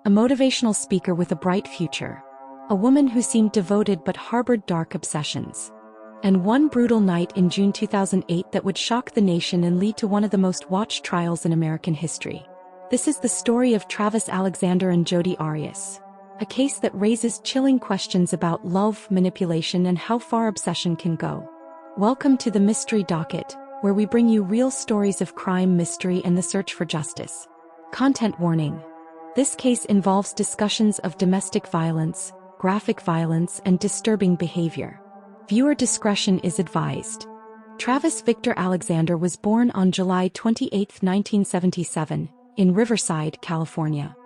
a motivational speaker with a bright future, a woman who seemed devoted but harbored dark obsessions, and one brutal night in June 2008 that would shock the nation and lead to one of the most watched trials in American history. This is the story of Travis Alexander and Jodi Arias, a case that raises chilling questions about love, manipulation, and how far obsession can go. Welcome to the Mystery Docket, where we bring you real stories of crime, mystery, and the search for justice. Content warning. This case involves discussions of domestic violence, graphic violence, and disturbing behavior. Viewer discretion is advised. Travis Victor Alexander was born on July 28, 1977, in Riverside, California.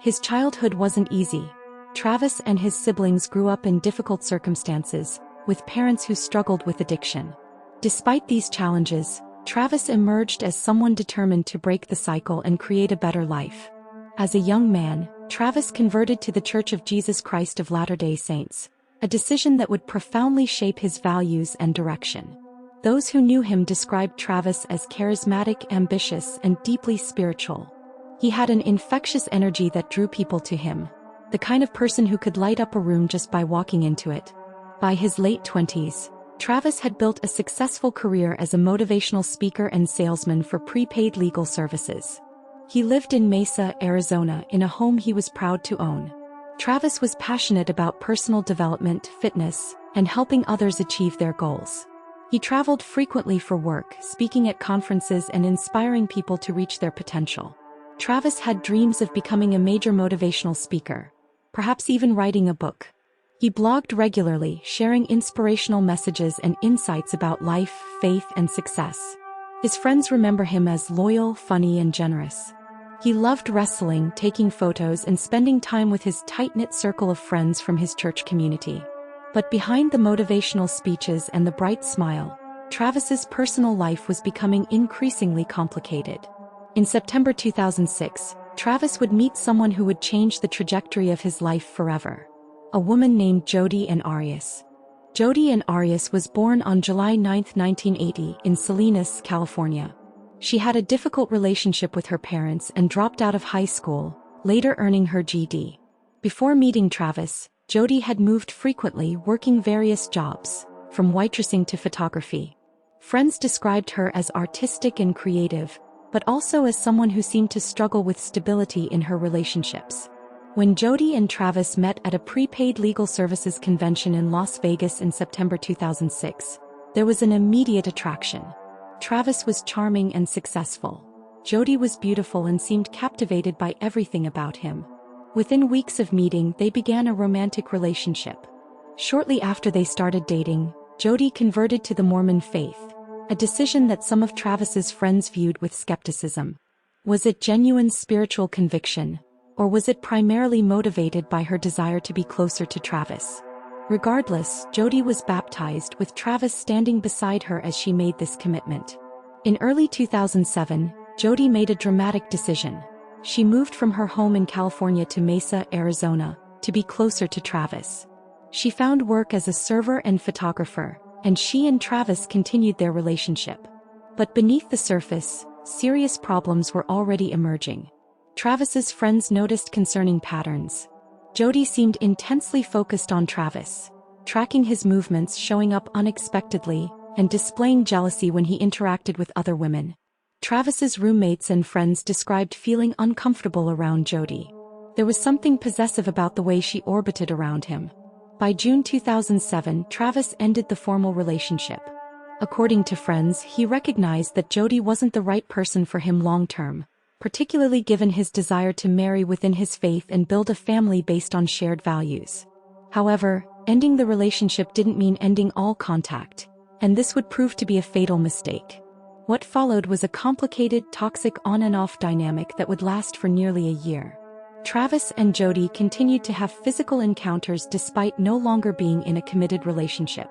His childhood wasn't easy. Travis and his siblings grew up in difficult circumstances, with parents who struggled with addiction. Despite these challenges, Travis emerged as someone determined to break the cycle and create a better life. As a young man, Travis converted to the Church of Jesus Christ of Latter-day Saints, a decision that would profoundly shape his values and direction. Those who knew him described Travis as charismatic, ambitious, and deeply spiritual. He had an infectious energy that drew people to him, the kind of person who could light up a room just by walking into it. By his late 20s, Travis had built a successful career as a motivational speaker and salesman for prepaid legal services. He lived in Mesa, Arizona, in a home he was proud to own. Travis was passionate about personal development, fitness, and helping others achieve their goals. He traveled frequently for work, speaking at conferences and inspiring people to reach their potential. Travis had dreams of becoming a major motivational speaker, perhaps even writing a book. He blogged regularly, sharing inspirational messages and insights about life, faith, and success. His friends remember him as loyal, funny, and generous. He loved wrestling, taking photos, and spending time with his tight-knit circle of friends from his church community. But behind the motivational speeches and the bright smile, Travis's personal life was becoming increasingly complicated. In September 2006, Travis would meet someone who would change the trajectory of his life forever. A woman named Jodi Arias. Jodi Arias was born on July 9, 1980, in Salinas, California. She had a difficult relationship with her parents and dropped out of high school, later earning her GED. Before meeting Travis, Jodi had moved frequently, working various jobs, from waitressing to photography. Friends described her as artistic and creative, but also as someone who seemed to struggle with stability in her relationships. When Jodi and Travis met at a prepaid legal services convention in Las Vegas in September 2006, there was an immediate attraction. Travis was charming and successful. Jodi was beautiful and seemed captivated by everything about him. Within weeks of meeting, they began a romantic relationship. Shortly after they started dating, Jodi converted to the Mormon faith, a decision that some of Travis's friends viewed with skepticism. Was it genuine spiritual conviction, or was it primarily motivated by her desire to be closer to Travis? Regardless, Jodi was baptized, with Travis standing beside her as she made this commitment. In early 2007, Jodi made a dramatic decision. She moved from her home in California to Mesa, Arizona, to be closer to Travis. She found work as a server and photographer, and she and Travis continued their relationship. But beneath the surface, serious problems were already emerging. Travis's friends noticed concerning patterns. Jodi seemed intensely focused on Travis, tracking his movements, showing up unexpectedly, and displaying jealousy when he interacted with other women. Travis's roommates and friends described feeling uncomfortable around Jodi. There was something possessive about the way she orbited around him. By June 2007, Travis ended the formal relationship. According to friends, he recognized that Jodi wasn't the right person for him long-term, particularly given his desire to marry within his faith and build a family based on shared values. However, ending the relationship didn't mean ending all contact, and this would prove to be a fatal mistake. What followed was a complicated, toxic on-and-off dynamic that would last for nearly a year. Travis and Jodi continued to have physical encounters despite no longer being in a committed relationship.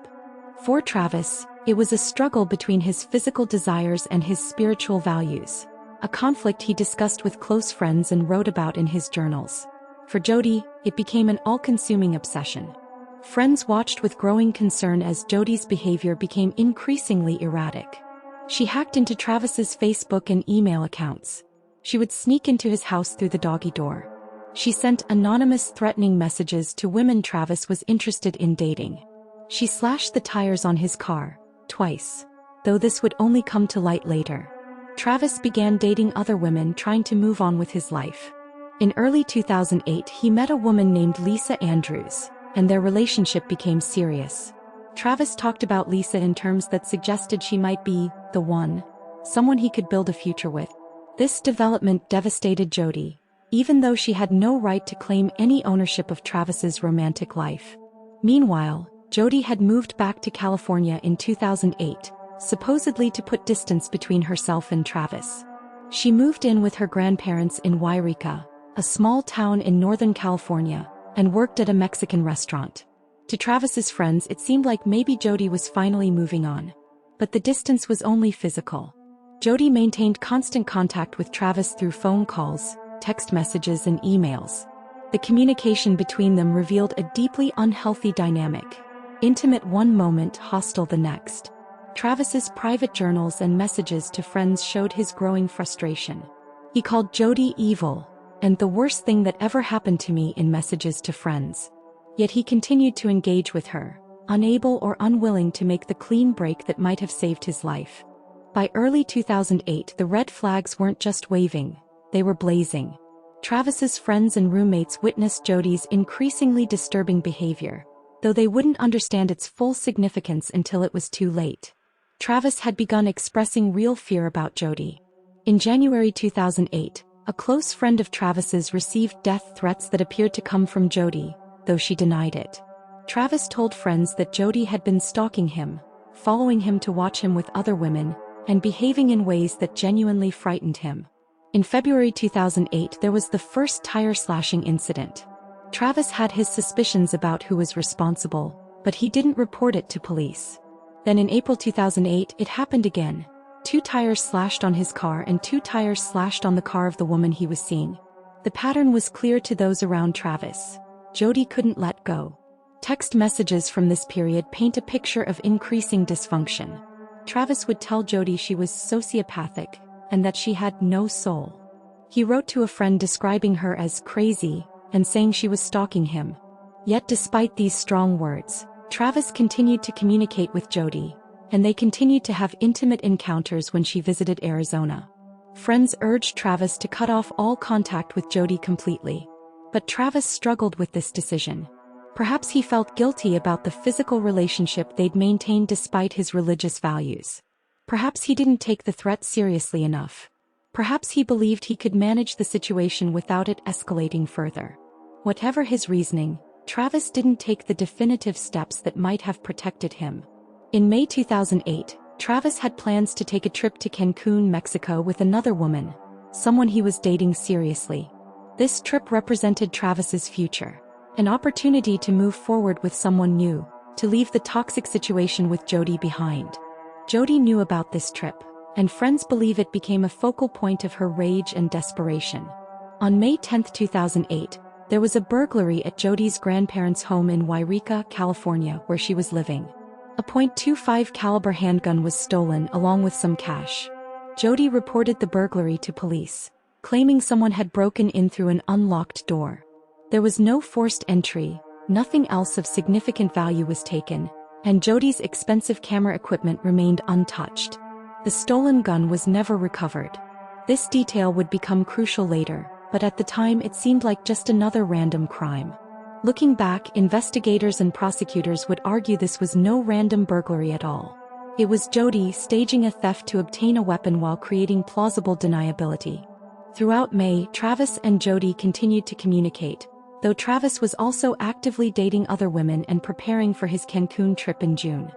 For Travis, it was a struggle between his physical desires and his spiritual values, a conflict he discussed with close friends and wrote about in his journals. For Jodi, it became an all-consuming obsession. Friends watched with growing concern as Jodi's behavior became increasingly erratic. She hacked into Travis's Facebook and email accounts. She would sneak into his house through the doggy door. She sent anonymous threatening messages to women Travis was interested in dating. She slashed the tires on his car, twice. Though this would only come to light later. Travis began dating other women trying to move on with his life. In early 2008 he met a woman named Lisa Andrews, and their relationship became serious. Travis talked about Lisa in terms that suggested she might be the one, someone he could build a future with. This development devastated Jodi, even though she had no right to claim any ownership of Travis's romantic life. Meanwhile, Jodi had moved back to California in 2008, supposedly to put distance between herself and Travis. She moved in with her grandparents in Yreka, a small town in Northern California, and worked at a Mexican restaurant. To Travis's friends it seemed like maybe Jodi was finally moving on. But the distance was only physical. Jodi maintained constant contact with Travis through phone calls, text messages and emails. The communication between them revealed a deeply unhealthy dynamic. Intimate one moment, hostile the next. Travis's private journals and messages to friends showed his growing frustration. He called Jodi evil, and the worst thing that ever happened to me in messages to friends. Yet he continued to engage with her, unable or unwilling to make the clean break that might have saved his life. By early 2008 the red flags weren't just waving, they were blazing. Travis's friends and roommates witnessed Jodi's increasingly disturbing behavior, though they wouldn't understand its full significance until it was too late. Travis had begun expressing real fear about Jodi. In January 2008, a close friend of Travis's received death threats that appeared to come from Jodi, though she denied it. Travis told friends that Jodi had been stalking him, following him to watch him with other women, and behaving in ways that genuinely frightened him. In February 2008 there was the first tire slashing incident. Travis had his suspicions about who was responsible, but he didn't report it to police. Then in April 2008 it happened again. 2 tires slashed on his car and 2 tires slashed on the car of the woman he was seeing. The pattern was clear to those around Travis. Jodi couldn't let go. Text messages from this period paint a picture of increasing dysfunction. Travis would tell Jodi she was sociopathic, and that she had no soul. He wrote to a friend describing her as crazy, and saying she was stalking him. Yet despite these strong words, Travis continued to communicate with Jodi, and they continued to have intimate encounters when she visited Arizona. Friends urged Travis to cut off all contact with Jodi completely. But Travis struggled with this decision. Perhaps he felt guilty about the physical relationship they'd maintained despite his religious values. Perhaps he didn't take the threat seriously enough. Perhaps he believed he could manage the situation without it escalating further. Whatever his reasoning, Travis didn't take the definitive steps that might have protected him. In May 2008, Travis had plans to take a trip to Cancun, Mexico with another woman, someone he was dating seriously. This trip represented Travis's future, an opportunity to move forward with someone new, to leave the toxic situation with Jodi behind. Jodi knew about this trip, and friends believe it became a focal point of her rage and desperation. On May 10, 2008, there was a burglary at Jodi's grandparents' home in Yreka, California, where she was living. A .25 caliber handgun was stolen along with some cash. Jodi reported the burglary to police, claiming someone had broken in through an unlocked door. There was no forced entry, nothing else of significant value was taken, and Jodi's expensive camera equipment remained untouched. The stolen gun was never recovered. This detail would become crucial later, but at the time it seemed like just another random crime. Looking back, investigators and prosecutors would argue this was no random burglary at all. It was Jodi staging a theft to obtain a weapon while creating plausible deniability. Throughout May, Travis and Jodi continued to communicate, though Travis was also actively dating other women and preparing for his Cancun trip in June.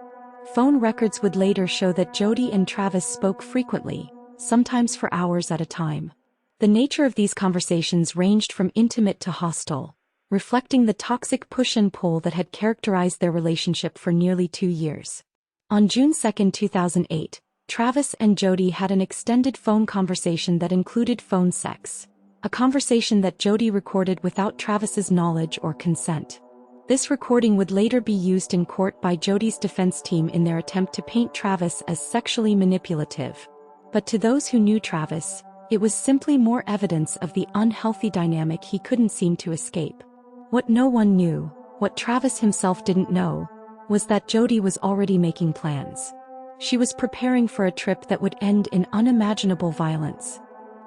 Phone records would later show that Jodi and Travis spoke frequently, sometimes for hours at a time. The nature of these conversations ranged from intimate to hostile, reflecting the toxic push and pull that had characterized their relationship for nearly 2 years. On June 2, 2008, Travis and Jodi had an extended phone conversation that included phone sex, a conversation that Jodi recorded without Travis's knowledge or consent. This recording would later be used in court by Jodi's defense team in their attempt to paint Travis as sexually manipulative. But to those who knew Travis, It was simply more evidence of the unhealthy dynamic he couldn't seem to escape. What no one knew, what Travis himself didn't know, was that Jodi was already making plans. She was preparing for a trip that would end in unimaginable violence.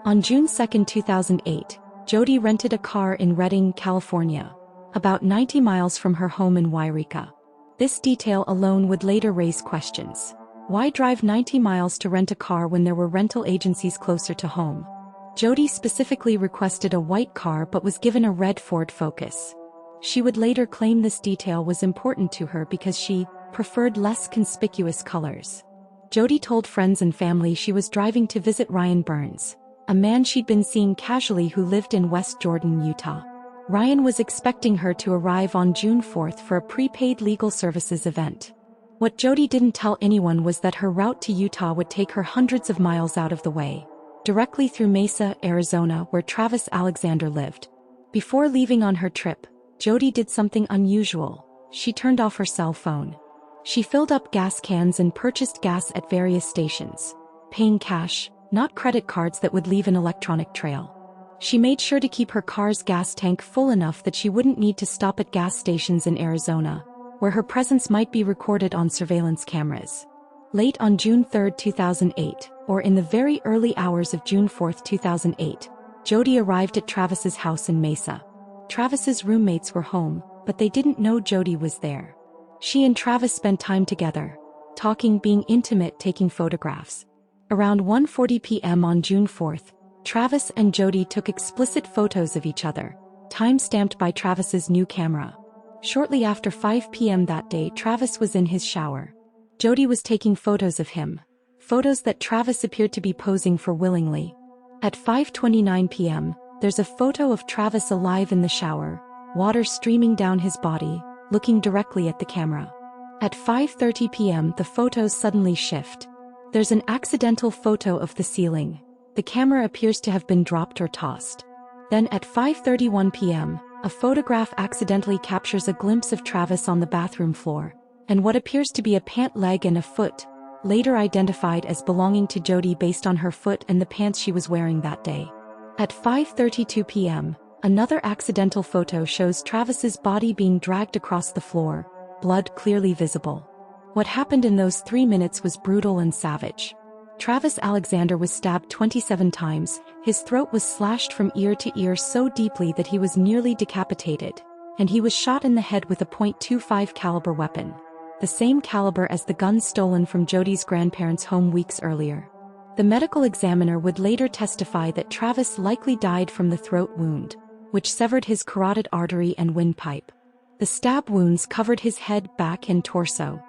On June 2, 2008, Jodi rented a car in Redding, California, about 90 miles from her home in Wairika. This detail alone would later raise questions. Why drive 90 miles to rent a car when there were rental agencies closer to home? Jodi specifically requested a white car but was given a red Ford Focus. She would later claim this detail was important to her because she preferred less conspicuous colors. Jodi told friends and family she was driving to visit Ryan Burns, a man she'd been seeing casually who lived in West Jordan, Utah. Ryan was expecting her to arrive on June 4 for a prepaid legal services event. What Jodi didn't tell anyone was that her route to Utah would take her hundreds of miles out of the way, directly through Mesa, Arizona, where Travis Alexander lived. Before leaving on her trip, Jodi did something unusual. She turned off her cell phone. She filled up gas cans and purchased gas at various stations, paying cash, not credit cards that would leave an electronic trail. She made sure to keep her car's gas tank full enough that she wouldn't need to stop at gas stations in Arizona, where her presence might be recorded on surveillance cameras. Late on June 3, 2008, or in the very early hours of June 4, 2008, Jodi arrived at Travis's house in Mesa. Travis's roommates were home, but they didn't know Jodi was there. She and Travis spent time together, talking, being intimate, taking photographs. Around 1:40 p.m. on June 4, Travis and Jodi took explicit photos of each other, time-stamped by Travis's new camera. Shortly after 5 p.m. that day, Travis was in his shower. Jodi was taking photos of him, photos that Travis appeared to be posing for willingly. At 5:29 p.m., there's a photo of Travis alive in the shower, water streaming down his body, looking directly at the camera. At 5:30 p.m., the photos suddenly shift. There's an accidental photo of the ceiling. The camera appears to have been dropped or tossed. Then at 5:31 p.m., a photograph accidentally captures a glimpse of Travis on the bathroom floor, and what appears to be a pant leg and a foot, later identified as belonging to Jodi based on her foot and the pants she was wearing that day. At 5:32 p.m., another accidental photo shows Travis's body being dragged across the floor, blood clearly visible. What happened in those 3 minutes was brutal and savage. Travis Alexander was stabbed 27 times, his throat was slashed from ear to ear so deeply that he was nearly decapitated, and he was shot in the head with a .25 caliber weapon, the same caliber as the gun stolen from Jodi's grandparents' home weeks earlier. The medical examiner would later testify that Travis likely died from the throat wound, which severed his carotid artery and windpipe. The stab wounds covered his head, back, and torso.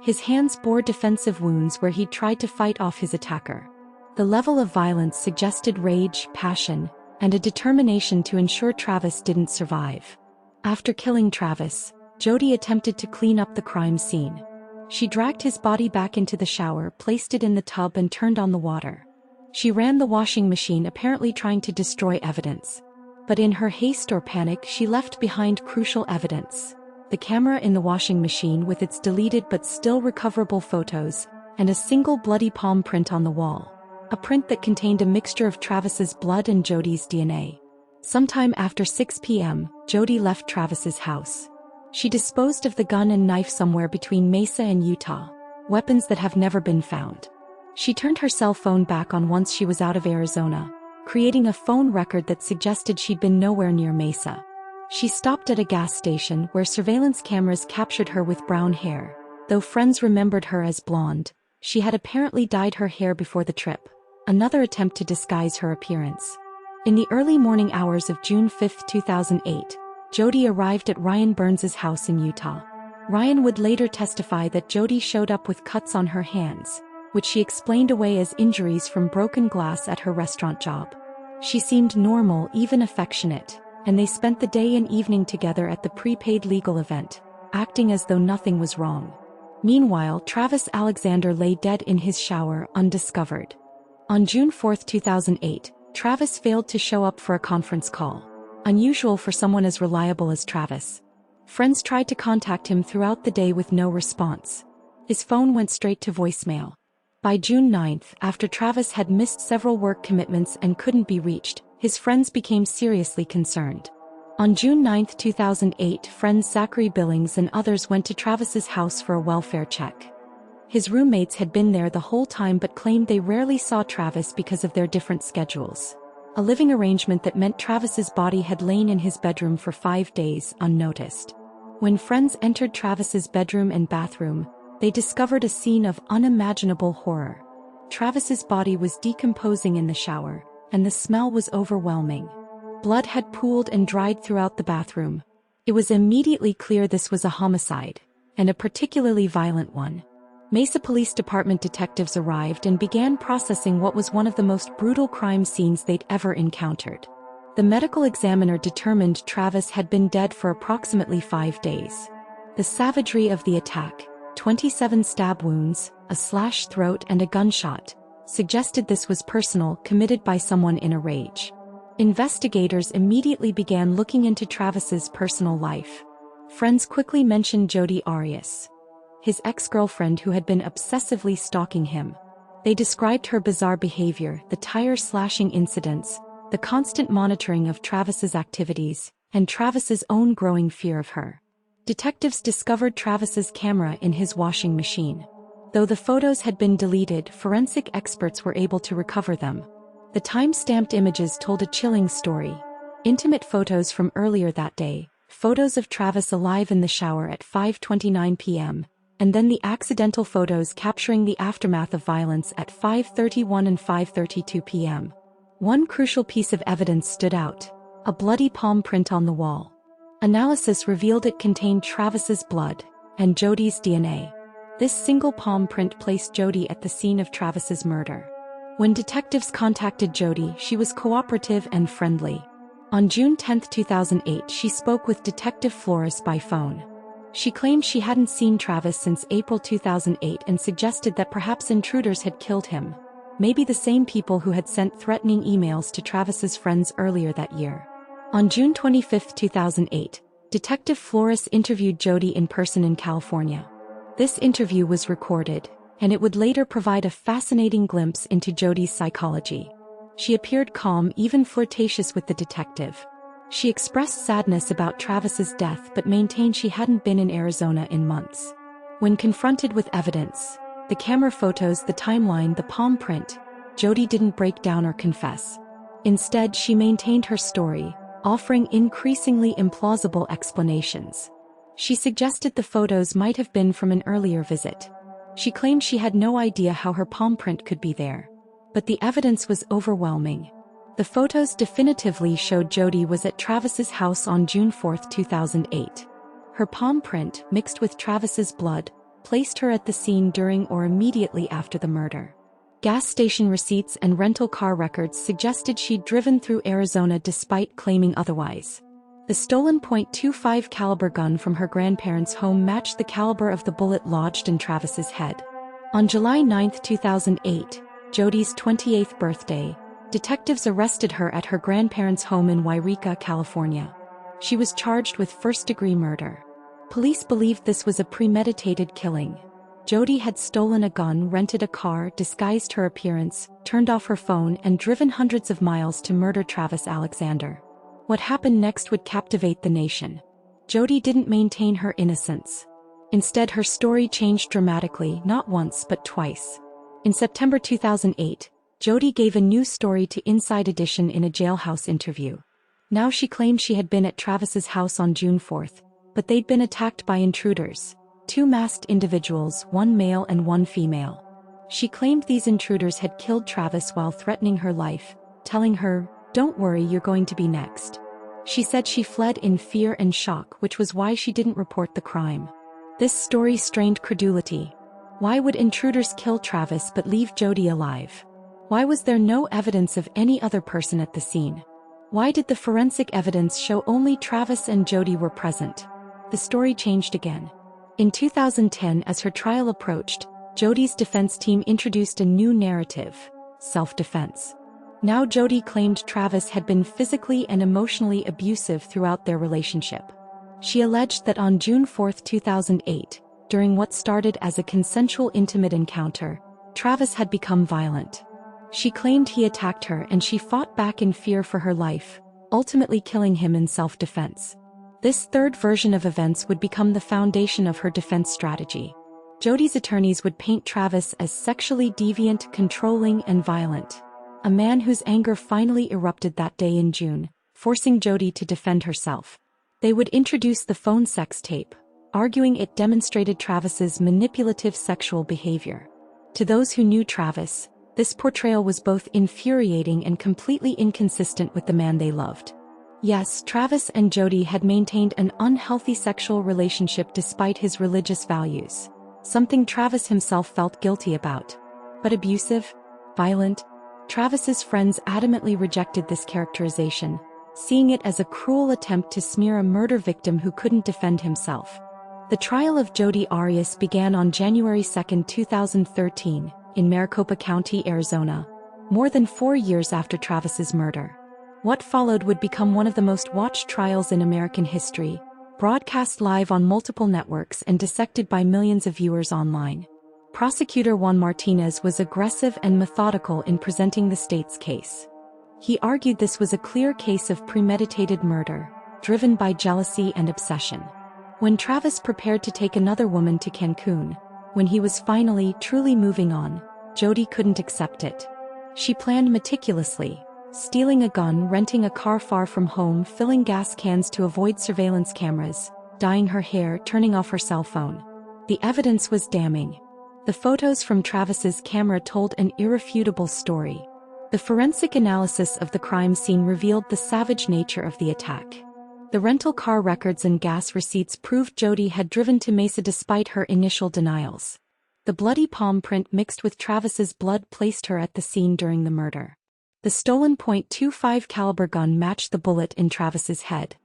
His hands bore defensive wounds where he tried to fight off his attacker. The level of violence suggested rage, passion, and a determination to ensure Travis didn't survive. After killing Travis, Jodi attempted to clean up the crime scene. She dragged his body back into the shower, placed it in the tub, and turned on the water. She ran the washing machine, apparently trying to destroy evidence. But in her haste or panic, she left behind crucial evidence: the camera in the washing machine with its deleted but still recoverable photos, and a single bloody palm print on the wall, a print that contained a mixture of Travis's blood and Jodi's DNA. Sometime after 6 p.m., Jodi left Travis's house. She disposed of the gun and knife somewhere between Mesa and Utah, weapons that have never been found. She turned her cell phone back on once she was out of Arizona, creating a phone record that suggested she'd been nowhere near Mesa. She stopped at a gas station where surveillance cameras captured her with brown hair. Though friends remembered her as blonde, she had apparently dyed her hair before the trip, another attempt to disguise her appearance. In the early morning hours of June 5, 2008, Jodi arrived at Ryan Burns's house in Utah. Ryan would later testify that Jodi showed up with cuts on her hands, which she explained away as injuries from broken glass at her restaurant job. She seemed normal, even affectionate, and they spent the day and evening together at the prepaid legal event, acting as though nothing was wrong. Meanwhile, Travis Alexander lay dead in his shower, undiscovered. On June 4, 2008, Travis failed to show up for a conference call, unusual for someone as reliable as Travis. Friends tried to contact him throughout the day with no response. His phone went straight to voicemail. By June 9, after Travis had missed several work commitments and couldn't be reached, his friends became seriously concerned. On June 9, 2008, friends Zachary Billings and others went to Travis's house for a welfare check. His roommates had been there the whole time but claimed they rarely saw Travis because of their different schedules. A living arrangement that meant Travis's body had lain in his bedroom for 5 days, unnoticed. When friends entered Travis's bedroom and bathroom, they discovered a scene of unimaginable horror. Travis's body was decomposing in the shower, and the smell was overwhelming. Blood had pooled and dried throughout the bathroom. It was immediately clear this was a homicide, and a particularly violent one. Mesa Police Department detectives arrived and began processing what was one of the most brutal crime scenes they'd ever encountered. The medical examiner determined Travis had been dead for approximately 5 days. The savagery of the attack, 27 stab wounds, a slashed throat and a gunshot, suggested this was personal, committed by someone in a rage. Investigators immediately began looking into Travis's personal life. Friends quickly mentioned Jodi Arias, his ex-girlfriend who had been obsessively stalking him. They described her bizarre behavior, the tire-slashing incidents, the constant monitoring of Travis's activities, and Travis's own growing fear of her. Detectives discovered Travis's camera in his washing machine. Though the photos had been deleted, forensic experts were able to recover them. The time-stamped images told a chilling story. Intimate photos from earlier that day, photos of Travis alive in the shower at 5:29 p.m., and then the accidental photos capturing the aftermath of violence at 5:31 and 5:32 p.m. One crucial piece of evidence stood out: a bloody palm print on the wall. Analysis revealed it contained Travis's blood and Jodi's DNA. This single palm print placed Jodi at the scene of Travis's murder. When detectives contacted Jodi, she was cooperative and friendly. On June 10, 2008, she spoke with Detective Flores by phone. She claimed she hadn't seen Travis since April 2008 and suggested that perhaps intruders had killed him. Maybe the same people who had sent threatening emails to Travis's friends earlier that year. On June 25, 2008, Detective Flores interviewed Jodi in person in California. This interview was recorded, and it would later provide a fascinating glimpse into Jodi's psychology. She appeared calm, even flirtatious with the detective. She expressed sadness about Travis's death but maintained she hadn't been in Arizona in months. When confronted with evidence, the camera photos, the timeline, the palm print, Jodi didn't break down or confess. Instead, she maintained her story, offering increasingly implausible explanations. She suggested the photos might have been from an earlier visit. She claimed she had no idea how her palm print could be there. But the evidence was overwhelming. The photos definitively showed Jodi was at Travis's house on June 4, 2008. Her palm print, mixed with Travis's blood, placed her at the scene during or immediately after the murder. Gas station receipts and rental car records suggested she'd driven through Arizona despite claiming otherwise. The stolen .25 caliber gun from her grandparents' home matched the caliber of the bullet lodged in Travis's head. On July 9, 2008, Jodi's 28th birthday, detectives arrested her at her grandparents' home in Yreka, California. She was charged with first-degree murder. Police believed this was a premeditated killing. Jodi had stolen a gun, rented a car, disguised her appearance, turned off her phone, and driven hundreds of miles to murder Travis Alexander. What happened next would captivate the nation. Jodi didn't maintain her innocence. Instead, her story changed dramatically, not once but twice. In September 2008, Jodi gave a new story to Inside Edition in a jailhouse interview. Now she claimed she had been at Travis's house on June 4, but they'd been attacked by intruders, 2 masked individuals, 1 male and 1 female. She claimed these intruders had killed Travis while threatening her life, telling her, "Don't worry, you're going to be next." She said she fled in fear and shock, which was why she didn't report the crime. This story strained credulity. Why would intruders kill Travis but leave Jodi alive? Why was there no evidence of any other person at the scene? Why did the forensic evidence show only Travis and Jodi were present? The story changed again. In 2010, as her trial approached, Jodi's defense team introduced a new narrative: self-defense. Now Jodi claimed Travis had been physically and emotionally abusive throughout their relationship. She alleged that on June 4, 2008, during what started as a consensual intimate encounter, Travis had become violent. She claimed he attacked her and she fought back in fear for her life, ultimately killing him in self-defense. This third version of events would become the foundation of her defense strategy. Jodi's attorneys would paint Travis as sexually deviant, controlling, and violent. A man whose anger finally erupted that day in June, forcing Jodi to defend herself. They would introduce the phone sex tape, arguing it demonstrated Travis's manipulative sexual behavior. To those who knew Travis, this portrayal was both infuriating and completely inconsistent with the man they loved. Yes, Travis and Jodi had maintained an unhealthy sexual relationship despite his religious values, something Travis himself felt guilty about. But abusive? Violent? Travis's friends adamantly rejected this characterization, seeing it as a cruel attempt to smear a murder victim who couldn't defend himself. The trial of Jodi Arias began on January 2, 2013, in Maricopa County, Arizona, more than 4 years after Travis's murder. What followed would become one of the most watched trials in American history, broadcast live on multiple networks and dissected by millions of viewers online. Prosecutor Juan Martinez was aggressive and methodical in presenting the state's case. He argued this was a clear case of premeditated murder, driven by jealousy and obsession. When Travis prepared to take another woman to Cancun, when he was finally, truly moving on, Jodi couldn't accept it. She planned meticulously, stealing a gun, renting a car far from home, filling gas cans to avoid surveillance cameras, dyeing her hair, turning off her cell phone. The evidence was damning. The photos from Travis's camera told an irrefutable story. The forensic analysis of the crime scene revealed the savage nature of the attack. The rental car records and gas receipts proved Jodi had driven to Mesa despite her initial denials. The bloody palm print mixed with Travis's blood placed her at the scene during the murder. The stolen .25 caliber gun matched the bullet in Travis's head.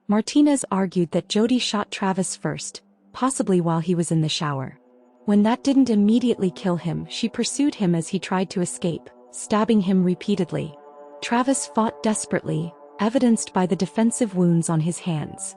Martinez argued that Jodi shot Travis first, possibly while he was in the shower. When that didn't immediately kill him, she pursued him as he tried to escape, stabbing him repeatedly. Travis fought desperately, evidenced by the defensive wounds on his hands.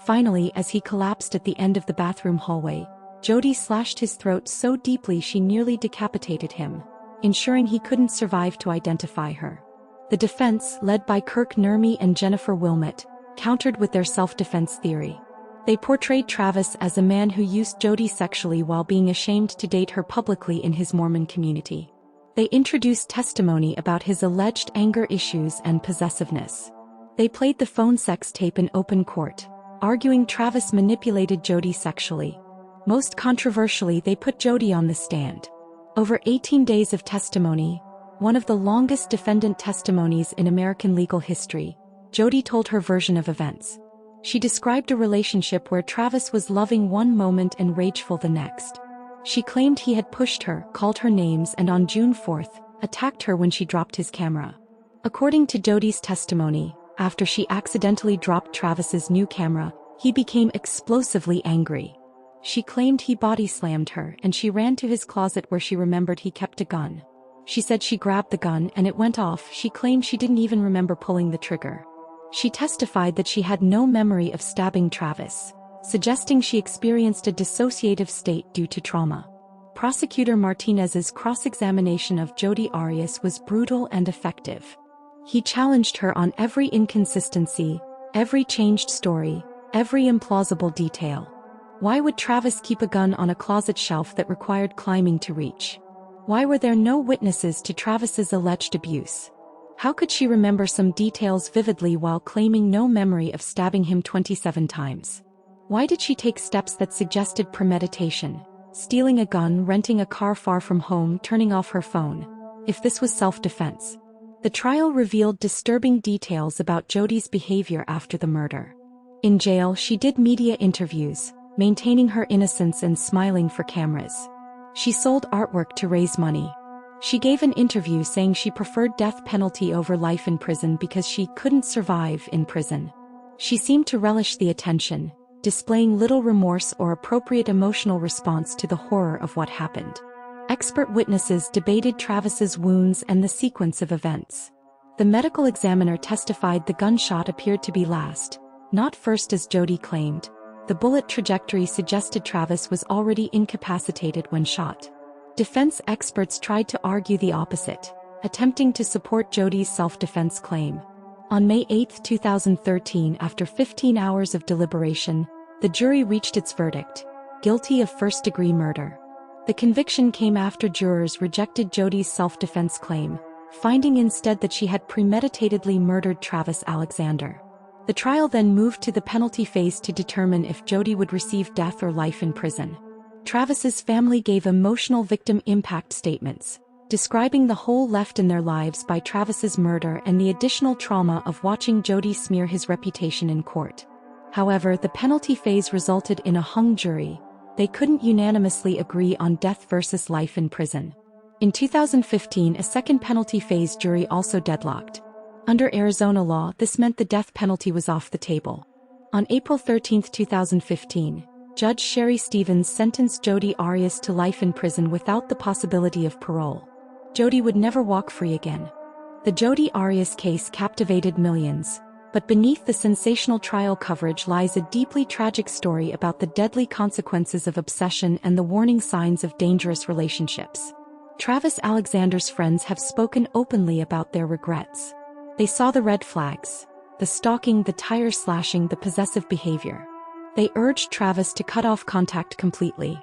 Finally, as he collapsed at the end of the bathroom hallway, Jodi slashed his throat so deeply she nearly decapitated him, ensuring he couldn't survive to identify her. The defense, led by Kirk Nurmi and Jennifer Wilmot, countered with their self-defense theory. They portrayed Travis as a man who used Jodi sexually while being ashamed to date her publicly in his Mormon community. They introduced testimony about his alleged anger issues and possessiveness. They played the phone sex tape in open court, arguing Travis manipulated Jodi sexually. Most controversially, they put Jodi on the stand. Over 18 days of testimony, one of the longest defendant testimonies in American legal history, Jodi told her version of events. She described a relationship where Travis was loving one moment and rageful the next. She claimed he had pushed her, called her names, and on June 4th, attacked her when she dropped his camera. According to Jodi's testimony, after she accidentally dropped Travis's new camera, he became explosively angry. She claimed he body-slammed her and she ran to his closet where she remembered he kept a gun. She said she grabbed the gun and it went off. She claimed she didn't even remember pulling the trigger. She testified that she had no memory of stabbing Travis, suggesting she experienced a dissociative state due to trauma. Prosecutor Martinez's cross-examination of Jodi Arias was brutal and effective. He challenged her on every inconsistency, every changed story, every implausible detail. Why would Travis keep a gun on a closet shelf that required climbing to reach? Why were there no witnesses to Travis's alleged abuse? How could she remember some details vividly while claiming no memory of stabbing him 27 times? Why did she take steps that suggested premeditation, stealing a gun, renting a car far from home, turning off her phone, if this was self-defense? The trial revealed disturbing details about Jodi's behavior after the murder. In jail, she did media interviews, maintaining her innocence and smiling for cameras. She sold artwork to raise money. She gave an interview saying she preferred death penalty over life in prison because she couldn't survive in prison. She seemed to relish the attention, displaying little remorse or appropriate emotional response to the horror of what happened. Expert witnesses debated Travis's wounds and the sequence of events. The medical examiner testified the gunshot appeared to be last, not first as Jodi claimed. The bullet trajectory suggested Travis was already incapacitated when shot. Defense experts tried to argue the opposite, attempting to support Jodi's self-defense claim. On May 8, 2013, after 15 hours of deliberation, the jury reached its verdict: guilty of first-degree murder. The conviction came after jurors rejected Jodi's self-defense claim, finding instead that she had premeditatedly murdered Travis Alexander. The trial then moved to the penalty phase to determine if Jodi would receive death or life in prison. Travis's family gave emotional victim impact statements, describing the hole left in their lives by Travis's murder and the additional trauma of watching Jodi smear his reputation in court. However, the penalty phase resulted in a hung jury. They couldn't unanimously agree on death versus life in prison. In 2015, a second penalty phase jury also deadlocked. Under Arizona law, this meant the death penalty was off the table. On April 13, 2015, Judge Sherry Stevens sentenced Jodi Arias to life in prison without the possibility of parole. Jodi would never walk free again. The Jodi Arias case captivated millions, but beneath the sensational trial coverage lies a deeply tragic story about the deadly consequences of obsession and the warning signs of dangerous relationships. Travis Alexander's friends have spoken openly about their regrets. They saw the red flags: the stalking, the tire slashing, the possessive behavior. They urged Travis to cut off contact completely.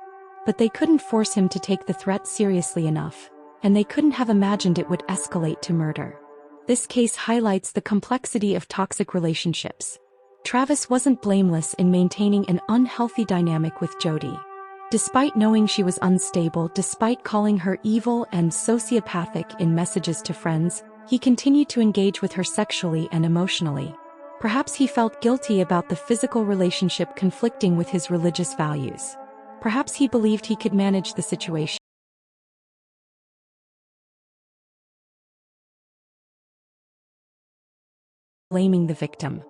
But they couldn't force him to take the threat seriously enough, and they couldn't have imagined it would escalate to murder. This case highlights the complexity of toxic relationships. Travis wasn't blameless in maintaining an unhealthy dynamic with Jodi. Despite knowing she was unstable, despite calling her evil and sociopathic in messages to friends, he continued to engage with her sexually and emotionally. Perhaps he felt guilty about the physical relationship conflicting with his religious values. Perhaps he believed he could manage the situation. Blaming the victim.